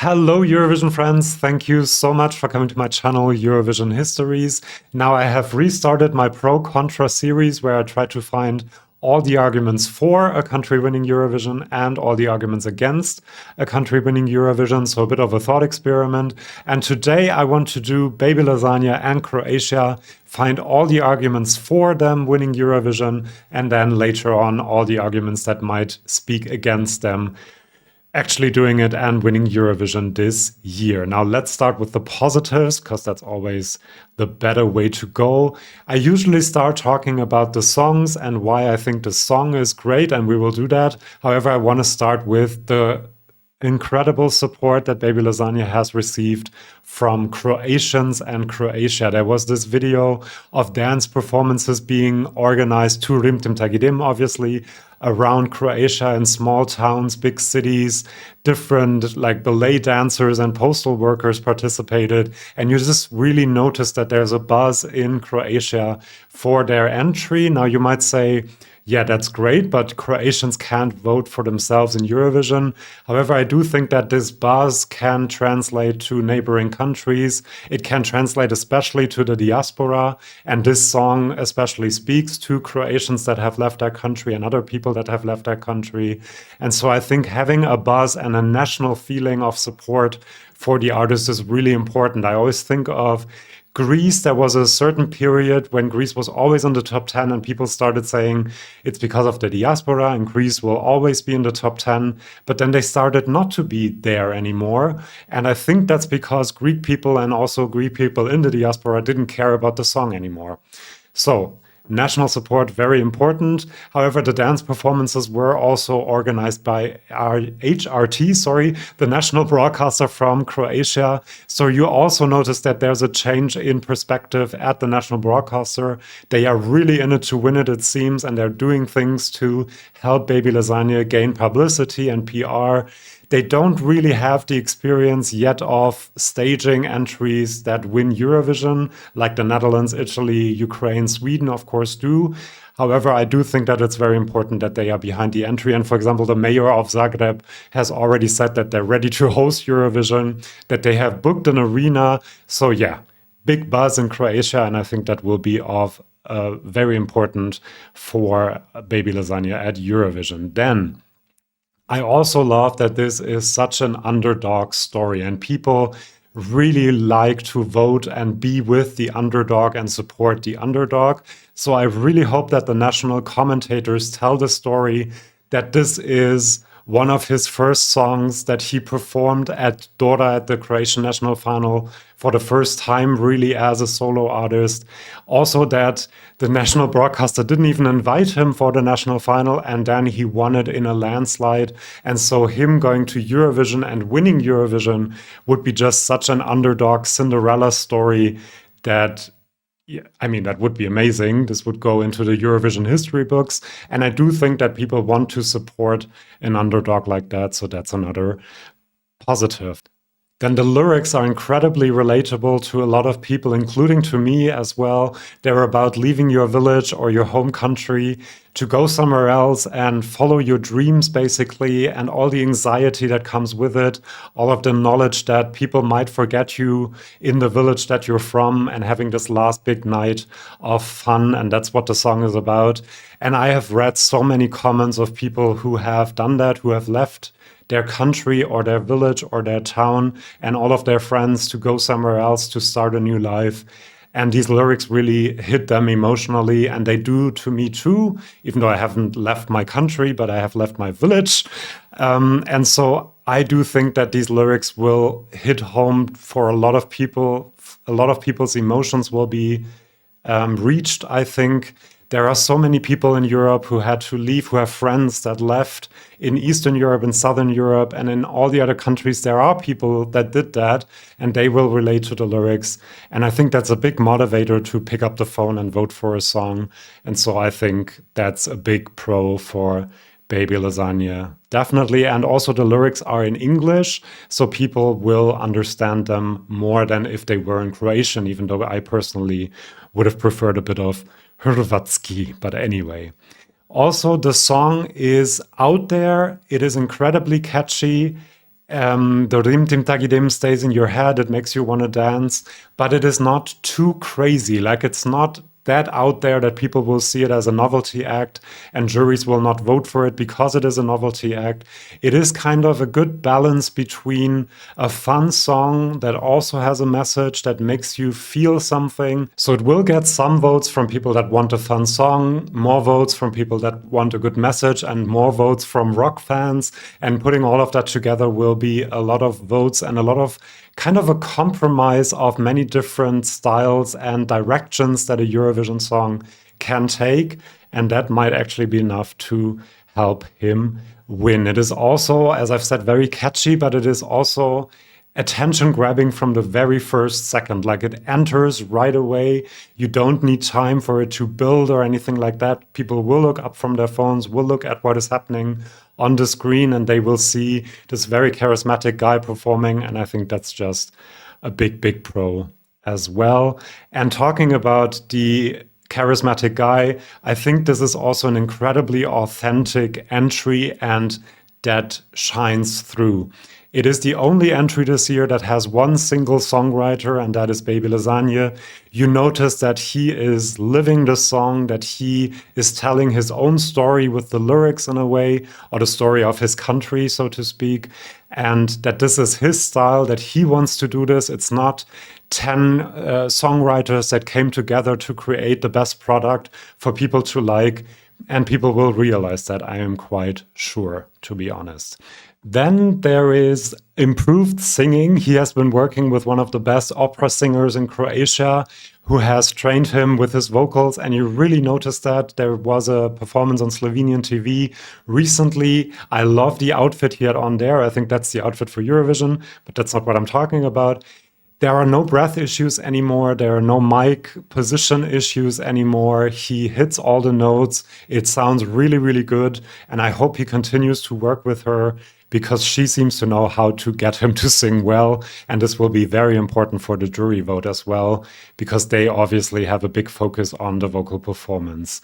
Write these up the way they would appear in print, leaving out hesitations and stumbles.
Hello, Eurovision friends. Thank you so much for coming to my channel, Eurovision Histories. Now I have restarted my pro-contra series where I try to find all the arguments for a country winning Eurovision and all the arguments against a country winning Eurovision, so a bit of a thought experiment. And today I want to do Baby Lasagna and Croatia, find all the arguments for them winning Eurovision, and then later on all the arguments that might speak against them actually doing it and winning Eurovision this year. Now let's start with the positives, because that's always the better way to go. I usually start talking about the songs and why I think the song is great, and we will do that. However, I want to start with the incredible support that Baby Lasagna has received from Croatians and Croatia. There was this video of dance performances being organized to Rim Tim Tagi Dim, obviously, around Croatia in small towns, big cities, different like ballet dancers and postal workers participated. And you just really notice that there's a buzz in Croatia for their entry. Now you might say, yeah, that's great, but Croatians can't vote for themselves in Eurovision. However, I do think that this buzz can translate to neighboring countries. It can translate especially to the diaspora. And this song especially speaks to Croatians that have left their country and other people that have left their country. And so I think having a buzz and a national feeling of support for the artist is really important. I always think of Greece. There was a certain period when Greece was always in the top 10 and people started saying it's because of the diaspora and Greece will always be in the top 10. But then they started not to be there anymore. And I think that's because Greek people and also Greek people in the diaspora didn't care about the song anymore. So national support, very important. However, the dance performances were also organized by our HRT, the national broadcaster from Croatia. So you also notice that there's a change in perspective at the national broadcaster. They are really in it to win it, it seems, and they're doing things to help Baby Lasagna gain publicity and PR. They don't really have the experience yet of staging entries that win Eurovision, like the Netherlands, Italy, Ukraine, Sweden, of course, do. However, I do think that it's very important that they are behind the entry. And for example, the mayor of Zagreb has already said that they're ready to host Eurovision, that they have booked an arena. So yeah, big buzz in Croatia, and I think that will be of very important for Baby Lasagna at Eurovision. Then I also love that this is such an underdog story, and people really like to vote and be with the underdog and support the underdog. So I really hope that the national commentators tell the story that this is one of his first songs that he performed at Dora at the Croatian national final for the first time really as a solo artist. Also that the national broadcaster didn't even invite him for the national final, and then he won it in a landslide. And so him going to Eurovision and winning Eurovision would be just such an underdog Cinderella story that, yeah, I mean, that would be amazing. This would go into the Eurovision history books. And I do think that people want to support an underdog like that. So that's another positive. Then the lyrics are incredibly relatable to a lot of people, including to me as well. They're about leaving your village or your home country to go somewhere else and follow your dreams, basically, and all the anxiety that comes with it, all of the knowledge that people might forget you in the village that you're from, and having this last big night of fun. And that's what the song is about. And I have read so many comments of people who have done that, who have left their country or their village or their town and all of their friends to go somewhere else to start a new life. And these lyrics really hit them emotionally, and they do to me too, even though I haven't left my country, but I have left my village. And so I do think that these lyrics will hit home for a lot of people. A lot of people's emotions will be reached, I think. There are so many people in Europe who had to leave, who have friends that left in Eastern Europe and Southern Europe, and in all the other countries, there are people that did that, and they will relate to the lyrics. And I think that's a big motivator to pick up the phone and vote for a song. And so I think that's a big pro for Baby Lasagna, definitely. And also the lyrics are in English, so people will understand them more than if they were in Croatian, even though I personally would have preferred a bit of Hrvatski, but anyway. Also, the song is out there. It is incredibly catchy. The Rim Tim Tagi Dim stays in your head, it makes you want to dance, but it is not too crazy. Like, it's not that out there that people will see it as a novelty act and juries will not vote for it because it is a novelty act. It is kind of a good balance between a fun song that also has a message that makes you feel something. So it will get some votes from people that want a fun song, more votes from people that want a good message, and more votes from rock fans. And putting all of that together will be a lot of votes and a lot of kind of a compromise of many different styles and directions that a Eurovision song can take. And that might actually be enough to help him win. It is also, as I've said, very catchy, but it is also attention grabbing from the very first second. Like, it enters right away. You don't need time for it to build or anything like that. People will look up from their phones, will look at what is happening on the screen, and they will see this very charismatic guy performing. And I think that's just a big, big pro as well. And talking about the charismatic guy, I think this is also an incredibly authentic entry, and that shines through. It is the only entry this year that has one single songwriter, and that is Baby Lasagna. You notice that he is living the song, that he is telling his own story with the lyrics in a way, or the story of his country, so to speak, and that this is his style, that he wants to do this. It's not 10 songwriters that came together to create the best product for people to like, and people will realize that, I am quite sure, to be honest. Then there is improved singing. He has been working with one of the best opera singers in Croatia, who has trained him with his vocals, and you really notice that. There was a performance on Slovenian TV recently. I love the outfit he had on there. I think that's the outfit for Eurovision, but that's not what I'm talking about. There are no breath issues anymore. There are no mic position issues anymore. He hits all the notes. It sounds really, really good. And I hope he continues to work with her, because she seems to know how to get him to sing well. And this will be very important for the jury vote as well, because they obviously have a big focus on the vocal performance.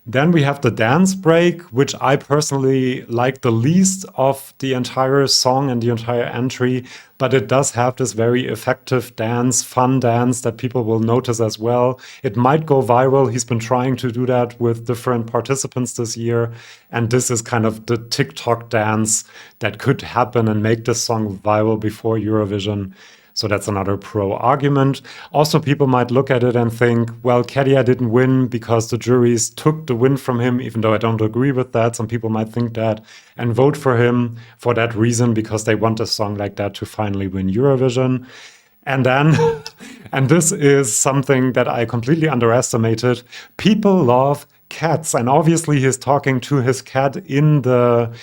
Then we have the dance break, which I personally like the least of the entire song and the entire entry, but it does have this very effective dance, fun dance that people will notice as well. It might go viral. He's been trying to do that with different participants this year, and this is kind of the TikTok dance that could happen and make this song viral before Eurovision. So that's another pro argument. Also, people might look at it and think, well, Kedia didn't win because the juries took the win from him, even though I don't agree with that. Some people might think that, and vote for him for that reason, because they want a song like that to finally win Eurovision. And then, and this is something that I completely underestimated, people love cats. And obviously he's talking to his cat in the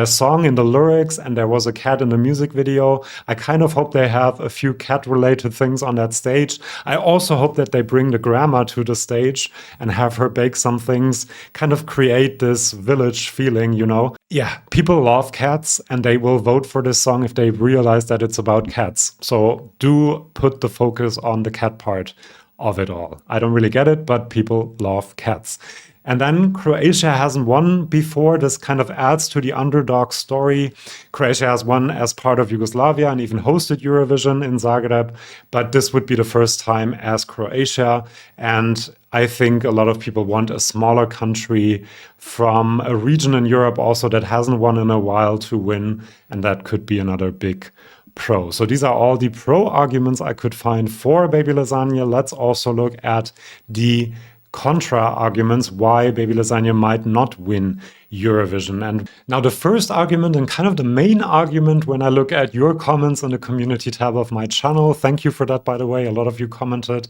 song, in the lyrics, and there was a cat in the music video. I kind of hope they have a few cat-related things on that stage. I also hope that they bring the grandma to the stage and have her bake some things, kind of create this village feeling, you know? Yeah, people love cats, and they will vote for this song if they realize that it's about cats. So do put the focus on the cat part of it all. I don't really get it, but people love cats. And then Croatia hasn't won before. This kind of adds to the underdog story. Croatia has won as part of Yugoslavia and even hosted Eurovision in Zagreb, but this would be the first time as Croatia. And I think a lot of people want a smaller country from a region in Europe also that hasn't won in a while to win, and that could be another big pro. So these are all the pro arguments I could find for Baby Lasagna. Let's also look at the contra arguments why Baby Lasagna might not win Eurovision. And now the first argument, and kind of the main argument when I look at your comments in the community tab of my channel, thank you for that, by the way, a lot of you commented.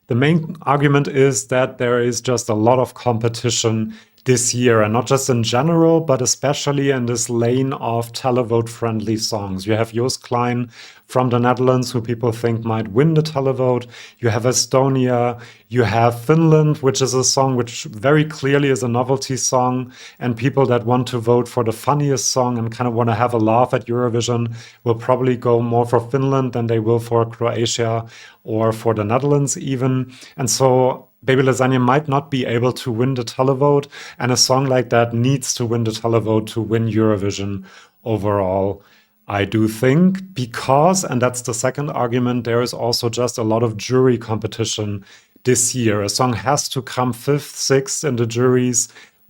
The main argument is that there is just a lot of competition this year, and not just in general, but especially in this lane of televote-friendly songs. You have Joost Klein from the Netherlands, who people think might win the televote. You have Estonia. You have Finland, which is a song which very clearly is a novelty song, and people that want to vote for the funniest song and kind of want to have a laugh at Eurovision will probably go more for Finland than they will for Croatia or for the Netherlands even. And so Baby Lasagna might not be able to win the televote, and a song like that needs to win the televote to win Eurovision overall. I do think because, and that's the second argument, there is also just a lot of jury competition this year. A song has to come fifth, sixth in the juries,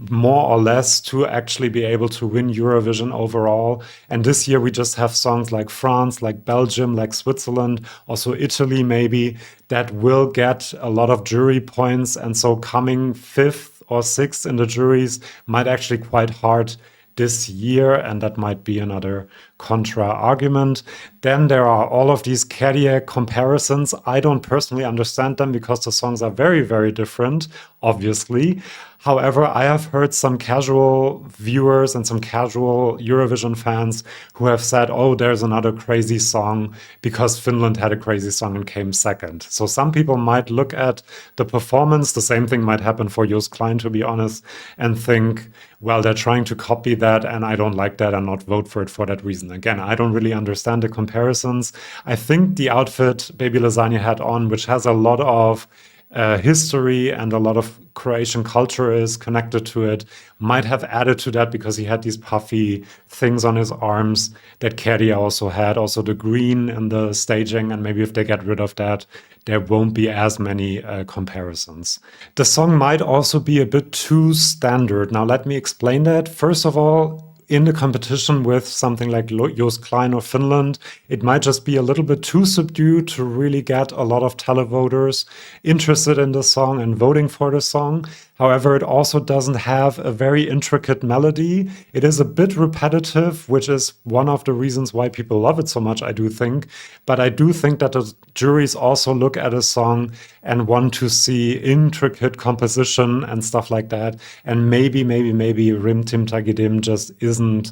more or less, to actually be able to win Eurovision overall. And this year we just have songs like France, like Belgium, like Switzerland, also Italy maybe, that will get a lot of jury points. And so coming fifth or sixth in the juries might actually quite hard this year, and that might be another contra argument. Then there are all of these cardiac comparisons. I don't personally understand them because the songs are very, very different, obviously. However, I have heard some casual viewers and some casual Eurovision fans who have said, oh, there's another crazy song because Finland had a crazy song and came second. So some people might look at the performance, the same thing might happen for Joost Klein, to be honest, and think, well, they're trying to copy that and I don't like that and not vote for it for that reason. Again, I don't really understand the comparisons. I think the outfit Baby Lasagna had on, which has a lot of history and a lot of Croatian culture is connected to it, might have added to that because he had these puffy things on his arms that Kerry also had. Also the green and the staging, and maybe if they get rid of that, there won't be as many comparisons. The song might also be a bit too standard. Now let me explain that. First of all, in the competition with something like Joost Klein or Finland, it might just be a little bit too subdued to really get a lot of televoters interested in the song and voting for the song. However, it also doesn't have a very intricate melody. It is a bit repetitive, which is one of the reasons why people love it so much, I do think. But I do think that the juries also look at a song and want to see intricate composition and stuff like that. And maybe Rim Tim Tagi Dim just isn't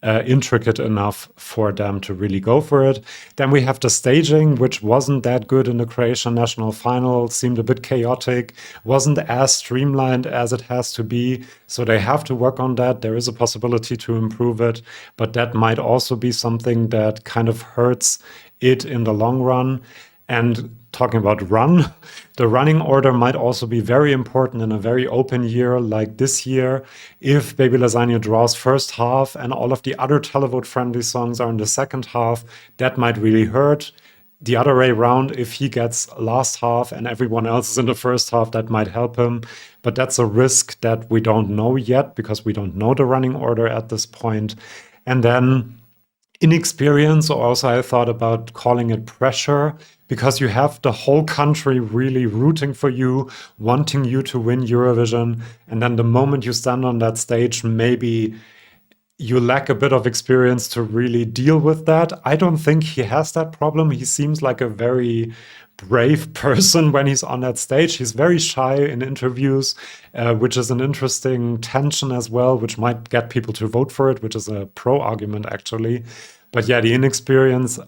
intricate enough for them to really go for it. Then we have the staging, which wasn't that good in the Croatian national final, seemed a bit chaotic, wasn't as streamlined as it has to be. So they have to work on that. There is a possibility to improve it, but that might also be something that kind of hurts it in the long run. And talking about the running order might also be very important in a very open year like this year. If Baby Lasagna draws first half and all of the other televote-friendly songs are in the second half, that might really hurt. The other way around, if he gets last half and everyone else is in the first half, that might help him. But that's a risk that we don't know yet because we don't know the running order at this point. And then inexperience, or also I thought about calling it pressure, because you have the whole country really rooting for you, wanting you to win Eurovision. And then the moment you stand on that stage, maybe you lack a bit of experience to really deal with that. I don't think he has that problem. He seems like a very brave person when he's on that stage. He's very shy in interviews, which is an interesting tension as well, which might get people to vote for it, which is a pro argument actually. But yeah, the inexperience,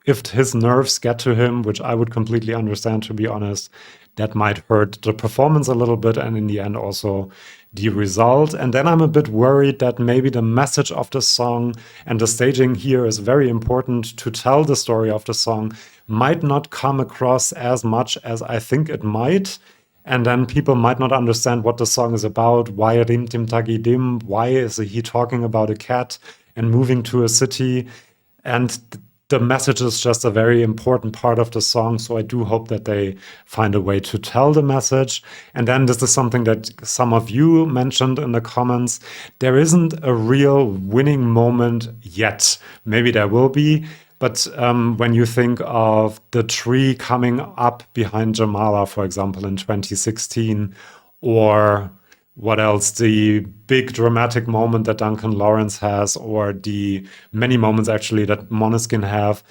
if his nerves get to him, which I would completely understand, to be honest, that might hurt the performance a little bit and in the end also the result. And then I'm a bit worried that maybe the message of the song and the staging here is very important to tell the story of the song might not come across as much as I think it might. And then people might not understand what the song is about. Why Rim Tim Tagi Dim? Why is he talking about a cat and moving to a city? And the message is just a very important part of the song. So I do hope that they find a way to tell the message. And then this is something that some of you mentioned in the comments. There isn't a real winning moment yet. Maybe there will be. But when you think of the tree coming up behind Jamala, for example, in 2016, or what else? The big dramatic moment that Duncan Lawrence has, or the many moments actually that Måneskin have.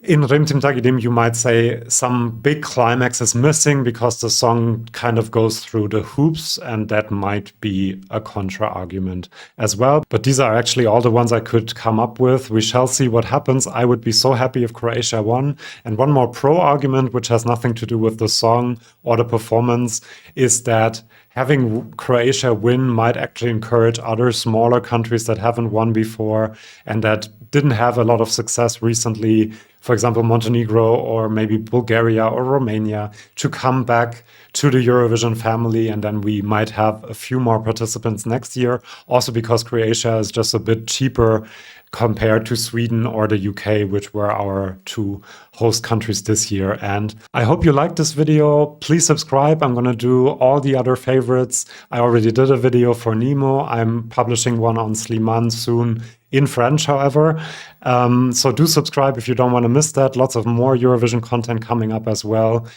In Rim Tim Tagi Dim, you might say some big climax is missing because the song kind of goes through the hoops, and that might be a contra argument as well. But these are actually all the ones I could come up with. We shall see what happens. I would be so happy if Croatia won. And one more pro argument, which has nothing to do with the song or the performance, is that having Croatia win might actually encourage other smaller countries that haven't won before and that didn't have a lot of success recently for example, Montenegro or maybe Bulgaria or Romania to come back to the Eurovision family. And then we might have a few more participants next year, also because Croatia is just a bit cheaper compared to Sweden or the UK, which were our two host countries this year. And I hope you liked this video. Please subscribe. I'm going to do all the other favorites. I already did a video for Nemo. I'm publishing one on Slimane soon, in French, however. So do subscribe if you don't want to miss that. Lots of more Eurovision content coming up as well.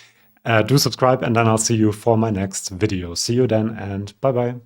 Do subscribe, and then I'll see you for my next video. See you then, and bye-bye.